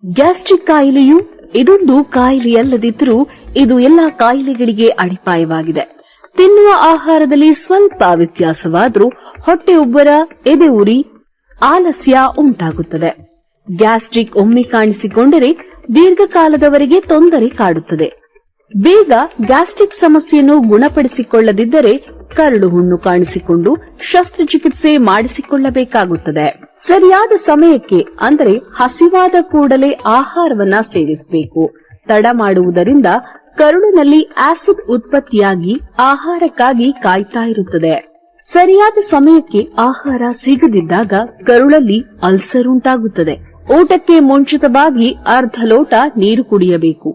Gastric ಕಾಯಿಲೆಯು ಇದೊಂದು ಕಾಯಿಲೆಯಲ್ಲದಿದ್ದರೂ ಇದು ಎಲ್ಲಾ ಕಾಯಿಲೆಗಳಿಗೆ ಅಡಿಪಾಯವಾಗಿದೆ. ತಿನ್ನುವ ಆಹಾರದಲ್ಲಿ ಸ್ವಲ್ಪ ವ್ಯತ್ಯಾಸವಾದರೂ ಹೊಟ್ಟೆ ಉಬ್ಬರ, ಎದೆ ಉರಿ, ಆಲಸ್ಯ ಉಂಟಾಗುತ್ತದೆ. ಗ್ಯಾಸ್ಟ್ರಿಕ್ ಒಮ್ಮೆ ಕಾಣಿಸಿಕೊಂಡರೆ ದೀರ್ಘಕಾಲದವರೆಗೆ ತೊಂದರೆ ಕಾಡುತ್ತದೆ. ಬೇಗ ಗ್ಯಾಸ್ಟ್ರಿಕ್ ಸಮಸ್ಯೆಯನ್ನು ಗುಣಪಡಿಸಿಕೊಳ್ಳದಿದ್ದರೆ ಕರಳು ಹುಣ್ಣು ಕಾಣಿಸಿಕೊಂಡು ಶಸ್ತ್ರಚಿಕಿತ್ಸೆ ಮಾಡಿಸಿಕೊಳ್ಳಬೇಕಾಗುತ್ತದೆ. ಸರಿಯಾದ ಸಮಯಕ್ಕೆ ಅಂದರೆ ಹಸಿವಾದ ಕೂಡಲೇ ಆಹಾರವನ್ನ ಸೇವಿಸಬೇಕು. ತಡ ಮಾಡುವುದರಿಂದ ಕರುಳಿನಲ್ಲಿ ಆಸಿಡ್ ಉತ್ಪತ್ತಿಯಾಗಿ ಆಹಾರಕ್ಕಾಗಿ ಕಾಯ್ತಾ ಇರುತ್ತದೆ. ಸರಿಯಾದ ಸಮಯಕ್ಕೆ ಆಹಾರ ಸಿಗದಿದ್ದಾಗ ಕರುಳಲ್ಲಿ ಅಲ್ಸರ್ ಉಂಟಾಗುತ್ತದೆ. ಊಟಕ್ಕೆ ಮುಂಚಿತವಾಗಿ ಅರ್ಧ ಲೋಟ ನೀರು ಕುಡಿಯಬೇಕು.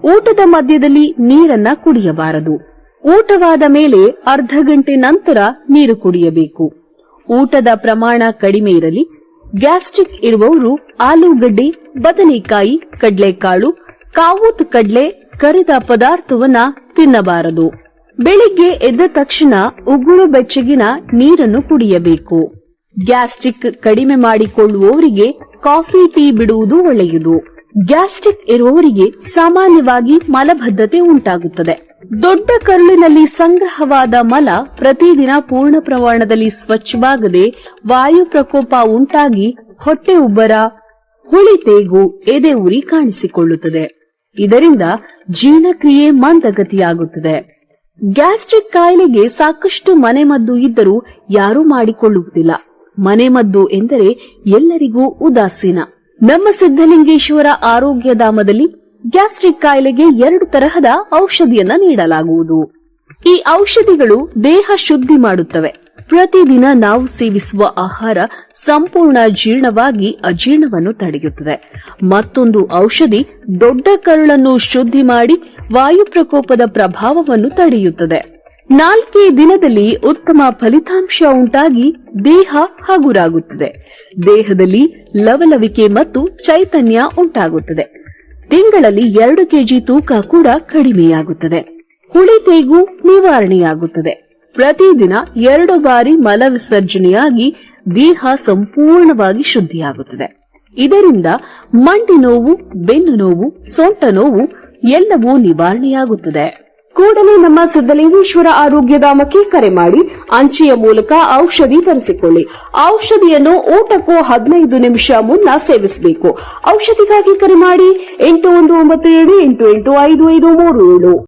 ಊಟದ ಮಧ್ಯದಲ್ಲಿ ನೀರನ್ನ ಕುಡಿಯಬಾರದು. ಊಟವಾದ ಮೇಲೆ ಅರ್ಧ ಗಂಟೆ ನಂತರ ನೀರು ಕುಡಿಯಬೇಕು. ಊಟದ ಪ್ರಮಾಣ ಕಡಿಮೆ ಇರಲಿ. ಗ್ಯಾಸ್ಟ್ರಿಕ್ ಇರುವವರು ಆಲೂಗಡ್ಡೆ, ಬದನೆಕಾಯಿ, ಕಡಲೆಕಾಳು, ಕಾವೂತು ಕಡಲೆ, ಕರಿದ ಪದಾರ್ಥವನ್ನ ತಿನ್ನಬಾರದು. ಬೆಳಿಗ್ಗೆ ಎದ್ದ ತಕ್ಷಣ ಉಗುರು ಬೆಚ್ಚಗಿನ ನೀರನ್ನು ಕುಡಿಯಬೇಕು. ಗ್ಯಾಸ್ಟ್ರಿಕ್ ಕಡಿಮೆ ಮಾಡಿಕೊಳ್ಳುವವರಿಗೆ ಕಾಫಿ, ಟೀ ಬಿಡುವುದು ಒಳ್ಳೆಯದು. ಗ್ಯಾಸ್ಟ್ರಿಕ್ ಇರುವವರಿಗೆ ಸಾಮಾನ್ಯವಾಗಿ ಮಲಬದ್ಧತೆ ಉಂಟಾಗುತ್ತದೆ. ದೊಡ್ಡ ಕರುಳಿನಲ್ಲಿ ಸಂಗ್ರಹವಾದ ಮಲ ಪ್ರತಿದಿನ ಪೂರ್ಣ ಪ್ರಮಾಣದಲ್ಲಿ ಸ್ವಚ್ಛವಾಗದೆ ವಾಯು ಪ್ರಕೋಪ ಉಂಟಾಗಿ ಹೊಟ್ಟೆ ಉಬ್ಬರ, ಹುಳಿತೇಗು, ಎದೆ ಉರಿ ಕಾಣಿಸಿಕೊಳ್ಳುತ್ತದೆ. ಇದರಿಂದ ಜೀರ್ಣಕ್ರಿಯೆ ಮಂದಗತಿಯಾಗುತ್ತದೆ. ಗ್ಯಾಸ್ಟ್ರಿಕ್ ಕಾಯಿಲೆಗೆ ಸಾಕಷ್ಟು ಮನೆಮದ್ದು ಇದ್ದರೂ ಯಾರೂ ಮಾಡಿಕೊಳ್ಳುವುದಿಲ್ಲ. ಮನೆಮದ್ದು ಎಂದರೆ ಎಲ್ಲರಿಗೂ ಉದಾಸೀನ. ನಮ್ಮ ಸಿದ್ದಲಿಂಗೇಶ್ವರ ಆರೋಗ್ಯಧಾಮದಲ್ಲಿ ಗ್ಯಾಸ್ಟ್ರಿಕ್ ಕಾಯಿಲೆಗೆ 2 ತರಹದ ಔಷಧಿಯನ್ನ ನೀಡಲಾಗುವುದು. ಈ ಔಷಧಿಗಳು ದೇಹ ಶುದ್ಧಿ ಮಾಡುತ್ತವೆ. ಪ್ರತಿದಿನ ನಾವು ಸೇವಿಸುವ ಆಹಾರ ಸಂಪೂರ್ಣ ಜೀರ್ಣವಾಗಿ ಅಜೀರ್ಣವನ್ನು ತಡೆಯುತ್ತದೆ. ಮತ್ತೊಂದು ಔಷಧಿ ದೊಡ್ಡ ಕರುಳನ್ನು ಶುದ್ಧಿ ಮಾಡಿ ವಾಯು ಪ್ರಕೋಪದ ಪ್ರಭಾವವನ್ನು ತಡೆಯುತ್ತದೆ. 4 ದಿನದಲ್ಲಿ ಉತ್ತಮ ಫಲಿತಾಂಶ ಉಂಟಾಗಿ ದೇಹ ಹಗುರಾಗುತ್ತದೆ. ದೇಹದಲ್ಲಿ ಲವಲವಿಕೆ ಮತ್ತು ಚೈತನ್ಯ ಉಂಟಾಗುತ್ತದೆ. ತಿಂಗಳಲ್ಲಿ 2 ಕೆಜಿ ತೂಕ ಕೂಡ ಕಡಿಮೆಯಾಗುತ್ತದೆ. ಹುಳಿತೇಗು ನಿವಾರಣೆಯಾಗುತ್ತದೆ. ಪ್ರತಿದಿನ 2 ಬಾರಿ ಮಲ ವಿಸರ್ಜನೆಯಾಗಿ ದೇಹ ಸಂಪೂರ್ಣವಾಗಿ ಶುದ್ಧಿಯಾಗುತ್ತದೆ. ಇದರಿಂದ ಮಂಡಿ ನೋವು, ಬೆನ್ನು ನೋವು, ಸೊಂಟ ನೋವು ಎಲ್ಲವೂ ನಿವಾರಣೆಯಾಗುತ್ತದೆ. ಕೂಡಲೇ ನಮ್ಮ ಸಿದ್ದಲಿಂಗೇಶ್ವರ ಆರೋಗ್ಯಧಾಮಕ್ಕೆ ಕರೆ ಮಾಡಿ ಅಂಚೆಯ ಮೂಲಕ ಔಷಧಿ ತರಿಸಿಕೊಳ್ಳಿ. ಔಷಧಿಯನ್ನು ಊಟಕ್ಕೂ 15 ನಿಮಿಷ ಮುನ್ನ ಸೇವಿಸಬೇಕು. ಔಷಧಿಗಾಗಿ ಕರೆ ಮಾಡಿ 8197885537.